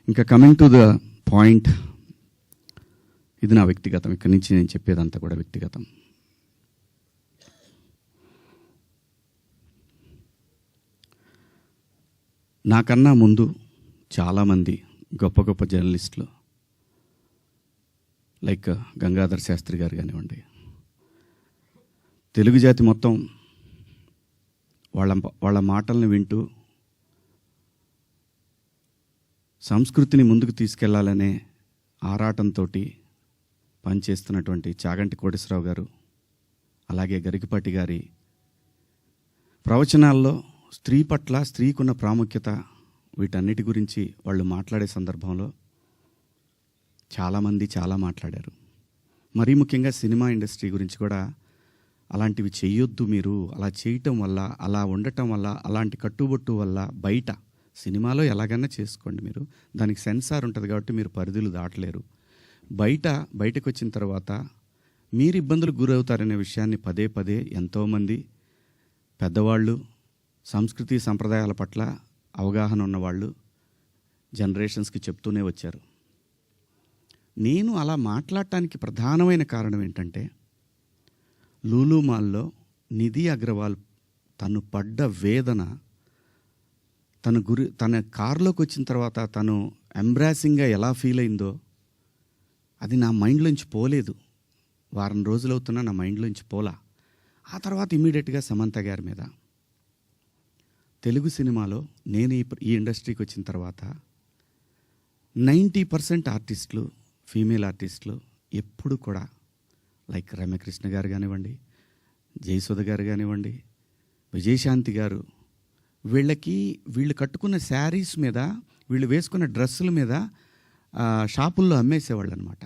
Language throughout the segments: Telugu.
ఇంకా కమింగ్ టు ద పాయింట్, ఇది నా వ్యక్తిగతం. ఇక్కడి నుంచి నేను చెప్పేదంతా కూడా వ్యక్తిగతం. నాకన్నా ముందు చాలామంది గొప్ప గొప్ప జర్నలిస్టులు లైక్ గంగాధర్ శాస్త్రి గారు కానివ్వండి, తెలుగు జాతి మొత్తం వాళ్ళ మాటలను వింటూ సంస్కృతిని ముందుకు తీసుకెళ్లాలనే ఆరాటంతో పనిచేస్తున్నటువంటి చాగంటి కోటేశ్వరరావు గారు, అలాగే గరికపాటి గారి ప్రవచనాల్లో స్త్రీ పట్ల స్త్రీకున్న ప్రాముఖ్యత, వీటన్నిటి గురించి వాళ్ళు మాట్లాడే సందర్భంలో చాలామంది చాలా మాట్లాడారు. మరీ ముఖ్యంగా సినిమా ఇండస్ట్రీ గురించి కూడా అలాంటివి చెయ్యొద్దు, మీరు అలా చేయటం వల్ల, అలా ఉండటం వల్ల, అలాంటి కట్టుబొట్టు వల్ల బయట సినిమాలో ఎలాగైనా చేసుకోండి, మీరు దానికి సెన్సార్ ఉంటుంది కాబట్టి మీరు పరిధులు దాటలేరు, బయటకు వచ్చిన తర్వాత మీరు ఇబ్బందులకు గురవుతారనే విషయాన్ని పదే పదే ఎంతోమంది పెద్దవాళ్ళు, సంస్కృతి సంప్రదాయాల పట్ల అవగాహన ఉన్నవాళ్ళు జనరేషన్స్కి చెప్తూనే వచ్చారు. నేను అలా మాట్లాడటానికి ప్రధానమైన కారణం ఏంటంటే, లూలు మాల్లో నిధి అగర్వాల్ తను పడ్డ వేదన, తన కారులోకి వచ్చిన తర్వాత తను ఎంబ్రాసింగ్గా ఎలా ఫీల్ అయిందో అది నా మైండ్లోంచి పోలేదు. వారం రోజులు అవుతున్నా నా మైండ్లోంచి పోలా. ఆ తర్వాత ఇమీడియట్గా సమంత గారి మీద, తెలుగు సినిమాలో నేను ఈ ఇండస్ట్రీకి వచ్చిన తర్వాత 90% ఆర్టిస్టులు, ఫీమేల్ ఆర్టిస్టులు ఎప్పుడు కూడా లైక్ రమ్యకృష్ణ గారు కానివ్వండి, జయసుధ గారు కానివ్వండి, విజయశాంతి గారు, వీళ్ళు కట్టుకున్న శారీస్ మీద, వీళ్ళు వేసుకున్న డ్రెస్సుల మీద షాపుల్లో అమ్మేసేవాళ్ళు అనమాట.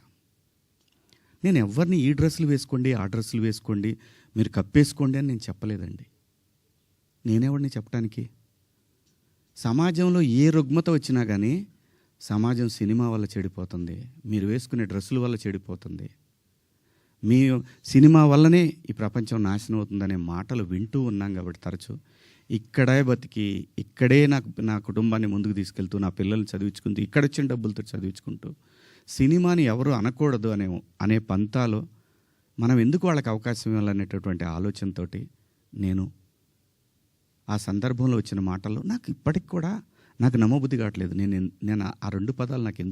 నేను ఎవరిని ఈ డ్రెస్సులు వేసుకోండి, ఆ డ్రెస్సులు వేసుకోండి, మీరు కప్పేసుకోండి అని నేను చెప్పలేదండి. నేనెవరిని చెప్పడానికి? సమాజంలో ఏ రుగ్మత వచ్చినా కానీ సమాజం సినిమా వల్ల చెడిపోతుంది, మీరు వేసుకునే డ్రెస్సుల వల్ల చెడిపోతుంది, మీ సినిమా వల్లనే ఈ ప్రపంచం నాశనం అవుతుందనే మాటలు వింటూ ఉన్నాం. కాబట్టి తరచూ ఇక్కడే బతికి, ఇక్కడే నా కుటుంబాన్ని ముందుకు తీసుకెళ్తూ, నా పిల్లల్ని చదివించుకుంటూ, ఇక్కడొచ్చిన డబ్బులతో చదివించుకుంటూ, సినిమాని ఎవరు అనకూడదు అనే పంతాలో మనం ఎందుకు వాళ్ళకి అవకాశం ఇవ్వాలనేటటువంటి ఆలోచనతో నేను ఆ సందర్భంలో వచ్చిన మాటల్లో నాకు ఇప్పటికి కూడా నాకు నమ్మబుద్ధి కావట్లేదు. నేను ఆ 2 పదాలు నాకు ఎందుకు